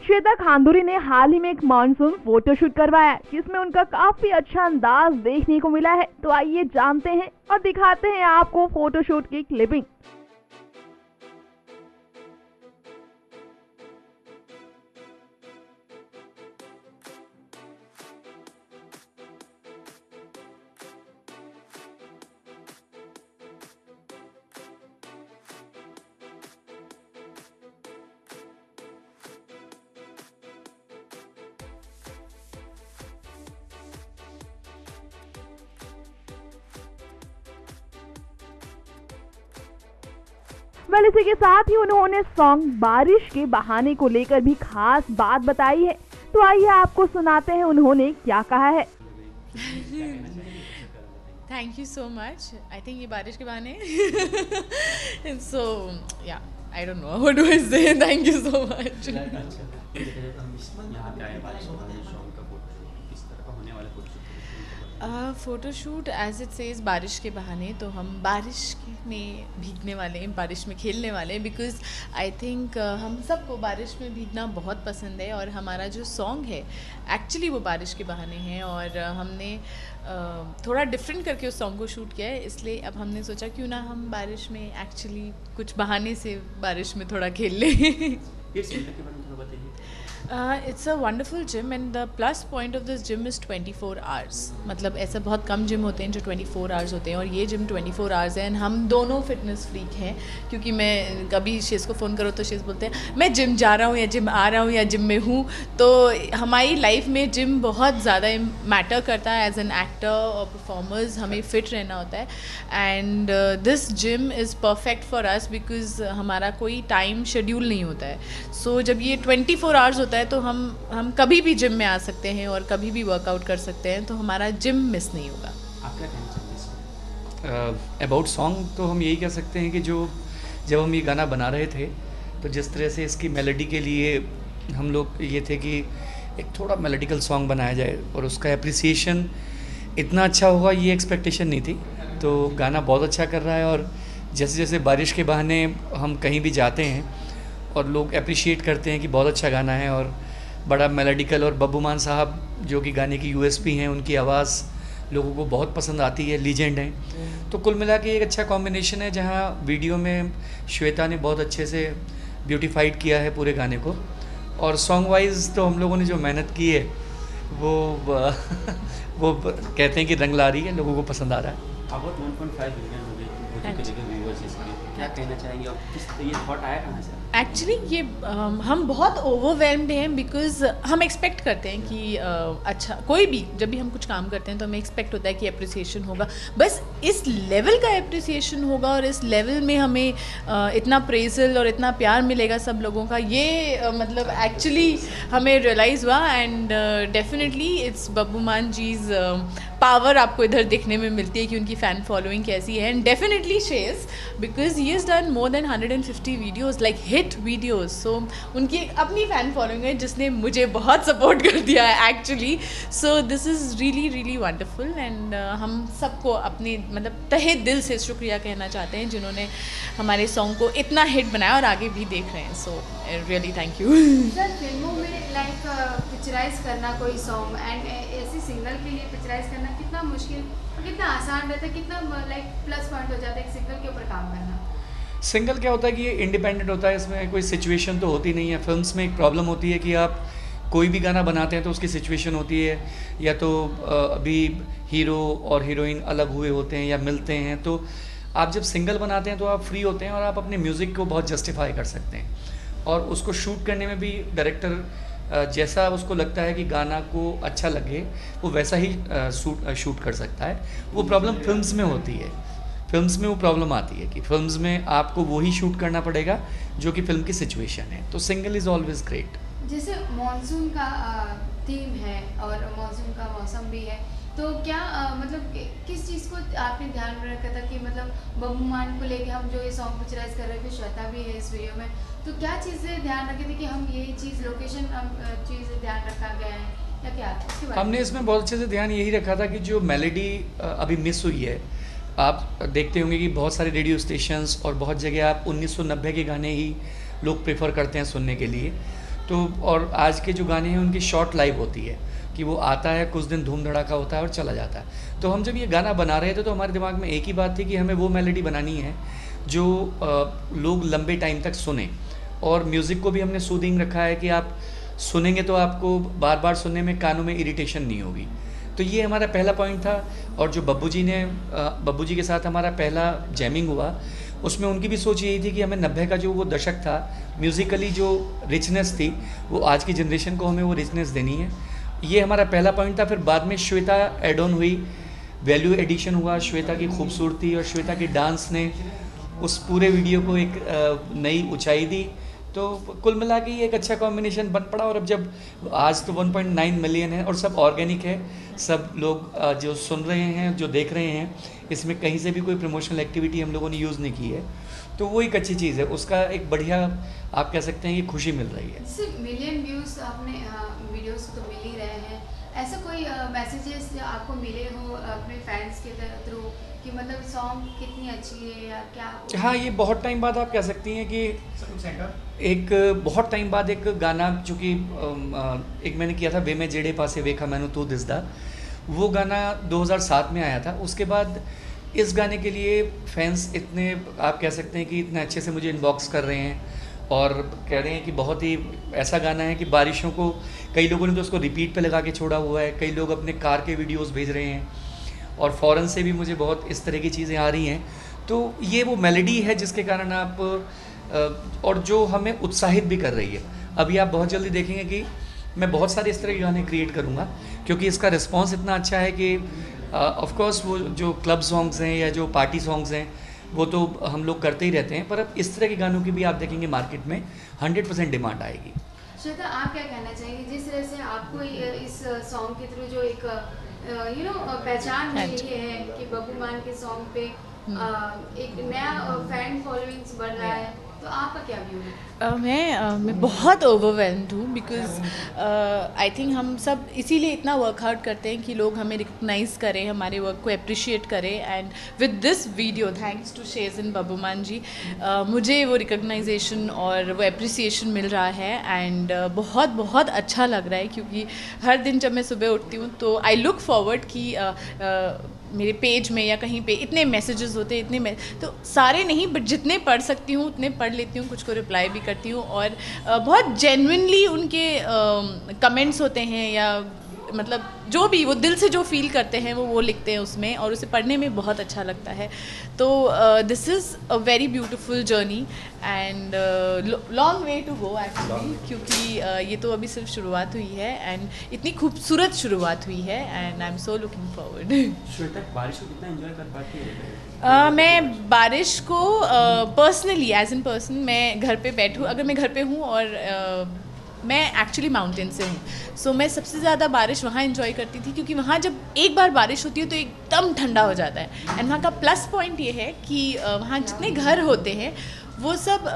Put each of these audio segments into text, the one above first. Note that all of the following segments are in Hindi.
श्वेता खांदुरी ने हाल ही में एक मानसून फोटोशूट करवाया जिसमें उनका काफी अच्छा अंदाज देखने को मिला है। तो आइए जानते हैं और दिखाते हैं आपको फोटोशूट की क्लिपिंग। वेल, इसी के साथ ही उन्होंने सॉन्ग बारिश के बहाने को लेकर भी खास बात बताई है। तो आइए आपको सुनाते हैं उन्होंने क्या कहा है। Thank you so much. I think ये बारिश के बहाने सो या I don't know what do I say. Thank you so much. Photoshoot as it says बारिश के बहाने, तो हम बारिश में भीगने वाले हैं, बारिश में खेलने वाले हैं, बिकॉज़ आई थिंक हम सबको बारिश में भीगना बहुत पसंद है। और हमारा जो सॉन्ग है एक्चुअली वो बारिश के बहाने हैं। और हमने थोड़ा डिफरेंट करके उस सॉन्ग को शूट किया है, इसलिए अब हमने सोचा क्यों ना हम बारिश में एक्चुअली कुछ बहाने से बारिश में थोड़ा खेल लें। It's a wonderful gym and the plus point of this gym is 24 hours. मतलब ऐसा बहुत कम जिम होते हैं जो 24 आवर्स होते हैं, और ये जिम 24 आवर्स है। एंड हम दोनों फिटनेस फ्रीक हैं, क्योंकि मैं कभी शेज़ को फ़ोन करो तो शेज़ बोलते हैं मैं जिम जा रहा हूँ या जिम आ रहा हूँ या जिम में हूँ। तो हमारी लाइफ में जिम बहुत ज़्यादा मैटर करता है। एज एन एक्टर और परफॉर्मर्स हमें फ़िट रहना होता है। And this gym is perfect for us because हमारा कोई टाइम शेड्यूल नहीं होता है। सो जब ये 24 आवर्स होता है तो हम कभी भी जिम में आ सकते हैं और कभी भी वर्कआउट कर सकते हैं, तो हमारा जिम मिस नहीं होगा। आप क्या कहना चाहेंगे अबाउट सॉन्ग? तो हम यही कह सकते हैं कि जब हम ये गाना बना रहे थे तो जिस तरह से इसकी मेलोडी के लिए हम लोग ये थे कि एक थोड़ा मेलोडिकल सॉन्ग बनाया जाए और उसका एप्रिसिएशन इतना अच्छा होगा ये एक्सपेक्टेशन नहीं थी। तो गाना बहुत अच्छा कर रहा है, और जैसे जैसे बारिश के बहाने हम कहीं भी जाते हैं और लोग अप्रिशिएट करते हैं कि बहुत अच्छा गाना है और बड़ा मेलोडिकल। और बब्बू मान साहब जो कि गाने की यूएसपी हैं, उनकी आवाज़ लोगों को बहुत पसंद आती है, लीजेंड हैं। तो कुल मिला के एक अच्छा कॉम्बिनेशन है, जहां वीडियो में श्वेता ने बहुत अच्छे से ब्यूटीफाइड किया है पूरे गाने को। और सॉन्ग वाइज तो हम लोगों ने जो मेहनत की है वो वो कहते हैं कि रंग ला रही है, लोगों को पसंद आ रहा है। अबाउट 1.5 बिलियन हो गए व्यूअर्स इसके, क्या कहना चाहेंगे और किस ये थॉट आया कहाँ से? एक्चुअली ये हम बहुत ओवरवेल्म्ड हैं, बिकॉज़ हम एक्सपेक्ट करते हैं कि अच्छा कोई भी जब भी हम कुछ काम करते हैं तो हमें एक्सपेक्ट होता है कि अप्रिसिएशन होगा, बस इस लेवल का अप्रिसिएशन होगा और इस लेवल में हमें इतना प्रेजल और इतना प्यार मिलेगा सब लोगों का, ये मतलब एक्चुअली हमें रियलाइज़ हुआ। एंड डेफिनेटली इट्स बब्बू मान जीज़ पावर आपको इधर देखने में मिलती है कि उनकी फ़ैन फॉलोइंग कैसी है। And definitely she's because he is done more than 150 videos like hit videos. So उनकी एक अपनी फ़ैन फॉलोइंग है जिसने मुझे बहुत सपोर्ट कर दिया है actually. So this is really really wonderful. And हम सबको अपने मतलब तहे दिल से शुक्रिया कहना चाहते हैं जिन्होंने हमारे सॉन्ग को इतना हिट बनाया और आगे भी देख रहे हैं। So really thank you. Sir, फिल्मों में लाइक पिक्चराइज करना कोई सॉन्ग एंड ऐसी सिंगल के लिए पिक्चराइज करना कितना मुश्किल और कितना आसान रहता है, कितना लाइक प्लस पॉइंट हो जाता है एक सिंगल के ऊपर काम करना? सिंगल क्या होता है कि ये इंडिपेंडेंट होता है, इसमें कोई सिचुएशन तो होती नहीं है। फिल्म्स में एक प्रॉब्लम होती है कि आप कोई भी गाना बनाते हैं तो उसकी सिचुएशन होती है, या तो अभी हीरो और हीरोइन अलग हुए होते हैं या मिलते हैं। तो आप जब सिंगल बनाते हैं तो आप फ्री होते हैं और आप अपने म्यूज़िक को बहुत जस्टिफाई कर सकते हैं, और उसको शूट करने में भी डायरेक्टर जैसा उसको लगता है कि गाना को अच्छा लगे वो वैसा ही शूट कर सकता है। वो प्रॉब्लम फिल्म्स में होती है, फिल्म्स में वो प्रॉब्लम आती है कि फिल्म्स में आपको वही शूट करना पड़ेगा जो कि फिल्म की सिचुएशन है। तो सिंगल इज़ ऑलवेज ग्रेट। जैसे मॉनसून का थीम है और मॉनसून का मौसम भी है, तो क्या मतलब किस चीज़ को आपने ध्यान में रखा था कि मतलब बब्बू मान को लेके हम जो ये सॉन्ग पिक्चराइज कर रहे थे, श्वेता भी है इस वीडियो में, तो क्या चीज़ें ध्यान रखे थे कि हम यही चीज़ लोकेशन चीज़ ध्यान रखा गया है या क्या? हमने इसमें बहुत अच्छे से ध्यान यही रखा था कि जो मेलोडी अभी मिस हुई है, आप देखते होंगे कि बहुत सारे रेडियो स्टेशंस और बहुत जगह आप 1990 के गाने ही लोग प्रेफर करते हैं सुनने के लिए। तो और आज के जो गाने हैं उनकी शॉर्ट लाइव होती है कि वो आता है, कुछ दिन धूम धड़ाका होता है और चला जाता है। तो हम जब ये गाना बना रहे थे तो हमारे दिमाग में एक ही बात थी कि हमें वो मेलोडी बनानी है जो लोग लंबे टाइम तक सुने, और म्यूज़िक को भी हमने सूदिंग रखा है कि आप सुनेंगे तो आपको बार बार सुनने में कानों में इरिटेशन नहीं होगी। तो ये हमारा पहला पॉइंट था। और जो बब्बू जी के साथ हमारा पहला जैमिंग हुआ, उसमें उनकी भी सोच यही थी कि हमें 90 का जो वो दशक था, म्यूज़िकली जो रिचनेस थी वो आज की जनरेशन को हमें वो रिचनेस देनी है। ये हमारा पहला पॉइंट था। फिर बाद में श्वेता एड ऑन हुई, वैल्यू एडिशन हुआ, श्वेता की खूबसूरती और श्वेता के डांस ने उस पूरे वीडियो को एक नई ऊंचाई दी। तो कुल मिला के ये एक अच्छा कॉम्बिनेशन बन पड़ा। और अब जब आज तो 1.9 मिलियन है और सब ऑर्गेनिक है, सब लोग जो सुन रहे हैं, जो देख रहे हैं, इसमें कहीं से भी कोई प्रमोशनल एक्टिविटी हम लोगों ने यूज़ नहीं की है। तो वो एक अच्छी चीज़ है, उसका एक बढ़िया आप कह सकते हैं कि खुशी मिल रही है। जैसे मिलियन व्यूज़ आपने वीडियोस तो मिल ही रहे हैं, ऐसा कोई मैसेजेस आपको मिले हो अपने फैंस के थ्रू कि मतलब सॉन्ग कितनी अच्छी है या क्या? हाँ, ये बहुत टाइम बाद आप कह सकती हैं कि एक बहुत टाइम बाद एक गाना, चूँकि एक मैंने किया था वे में जेड़े पासे वेखा मैनू तू दिसदा, वो गाना 2007 में आया था। उसके बाद इस गाने के लिए फैंस इतने आप कह सकते हैं कि इतने अच्छे से मुझे इनबॉक्स कर रहे हैं और कह रहे हैं कि बहुत ही ऐसा गाना है कि बारिशों को कई लोगों ने तो उसको रिपीट पे लगा के छोड़ा हुआ है, कई लोग अपने कार के वीडियोस भेज रहे हैं और फ़ॉरेन से भी मुझे बहुत इस तरह की चीज़ें आ रही हैं। तो ये वो मेलोडी है जिसके कारण आप और जो हमें उत्साहित भी कर रही है। अभी आप बहुत जल्दी देखेंगे कि मैं बहुत सारे इस तरह के गाने क्रिएट करूँगा क्योंकि इसका रिस्पॉन्स इतना अच्छा है कि ऑफ कोर्स वो जो क्लब सॉन्ग्स हैं या जो पार्टी सॉन्ग्स हैं वो तो हम लोग करते ही रहते हैं, पर अब इस तरह के गानों की भी आप देखेंगे मार्केट में 100% डिमांड आएगी। श्वेता, आप क्या कहना चाहेंगे जिस तरह से आपको इस सॉन्ग के थ्रू जो एक पहचान मिली है कि बब्बू मान के सॉन्ग पे एक नया फैन फॉलोइंग्स बढ़ रहा है, तो आपका क्या व्यू है? मैं बहुत ओवरवेल्म्ड हूँ बिकॉज आई थिंक हम सब इसीलिए इतना वर्क हार्ड करते हैं कि लोग हमें रिकग्नाइज़ करें, हमारे वर्क को अप्रिशिएट करें। And with this video, thanks to Shezan Babbuman ji, मुझे वो रिकग्नाइजेशन और वो अप्रिसिएशन मिल रहा है। एंड बहुत बहुत अच्छा लग रहा है क्योंकि हर दिन जब मैं सुबह उठती हूँ तो आई लुक फॉरवर्ड कि मेरे पेज में या कहीं पे इतने मैसेजेस होते हैं, तो सारे नहीं बट जितने पढ़ सकती हूँ उतने पढ़ लेती हूँ, कुछ को रिप्लाई भी करती हूँ। और बहुत जेन्युइनली उनके कमेंट्स होते हैं या मतलब जो भी वो दिल से जो फील करते हैं वो लिखते हैं उसमें, और उसे पढ़ने में बहुत अच्छा लगता है। तो this is a very beautiful journey and long way to go actually, क्योंकि ये तो अभी सिर्फ शुरुआत हुई है एंड इतनी खूबसूरत शुरुआत हुई है and I am so looking forward. Shweta, बारिश को कितना एंजॉय कर पाती है? मैं बारिश को पर्सनली एज एन पर्सन मैं घर पे बैठूँ, अगर मैं घर पे हूँ और मैं एक्चुअली माउंटेन से हूँ, सो मैं सबसे ज़्यादा बारिश वहाँ एंजॉय करती थी क्योंकि वहाँ जब एक बार बारिश होती है तो एकदम ठंडा हो जाता है। एंड वहाँ का प्लस पॉइंट ये है कि वहाँ जितने घर होते हैं वो सब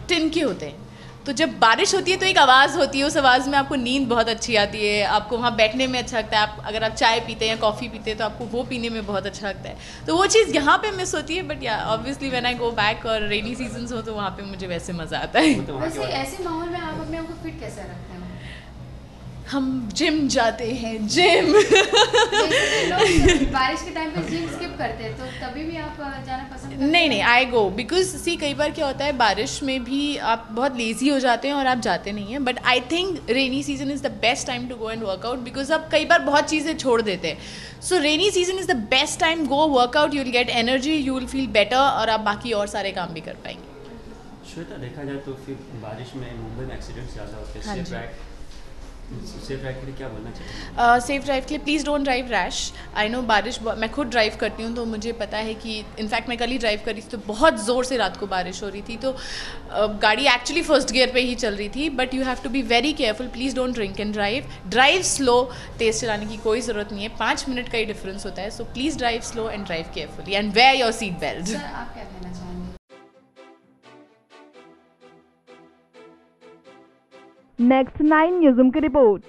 टिन के होते हैं, तो जब बारिश होती है तो एक आवाज़ होती है, उस आवाज़ में आपको नींद बहुत अच्छी आती है, आपको वहाँ बैठने में अच्छा लगता है। आप अगर आप चाय पीते हैं या कॉफ़ी पीते हैं तो आपको वो पीने में बहुत अच्छा लगता है। तो वो चीज़ यहाँ पे मिस होती है, बट या obviously when I go back और रेनी सीजन्स हो तो वहाँ पे मुझे वैसे मज़ा आता है। वैसे ऐसे माहौल में आप अपने आप को फिट कैसे रखते हैं? हम जिम जाते हैं, जिम। बारिश के टाइम पे जिम स्किप करते हैं, तो तभी भी आप जाना पसंद करते हैं? नहीं, आई गो बिकॉज सी कई बार क्या होता है बारिश में भी आप बहुत लेजी हो जाते हैं और आप जाते नहीं हैं, but I think rainy season is the best time to go and workout because आप कई बार बहुत चीज़ें छोड़ देते हैं। So rainy season is the best time, go workout, you will get energy, you will feel better और आप बाकी और सारे काम भी कर पाएंगे। श्वेता, देखा जाए तो फिर बारिश में मुंबई में एक्सीडेंट्स ज़्यादा होते हैं। हाँ सेफ ड्राइव के लिए क्या बोलना चाहिए? सेफ ड्राइव के लिए please don't drive rash. I know बारिश, मैं खुद ड्राइव करती हूँ तो मुझे पता है कि इनफैक्ट मैं कल ही ड्राइव करी थी तो बहुत ज़ोर से रात को बारिश हो रही थी, तो गाड़ी एक्चुअली फर्स्ट गियर पे ही चल रही थी, but you have to be very careful, please don't drink and drive slow. तेज़ चलाने की कोई ज़रूरत नहीं है, 5 मिनट का ही डिफरेंस होता है। So please drive slow and drive carefully and wear your seat belt. Sir, आप क्या कहना चाहेंगे? नेक्स्ट 9 न्यूज़ की रिपोर्ट।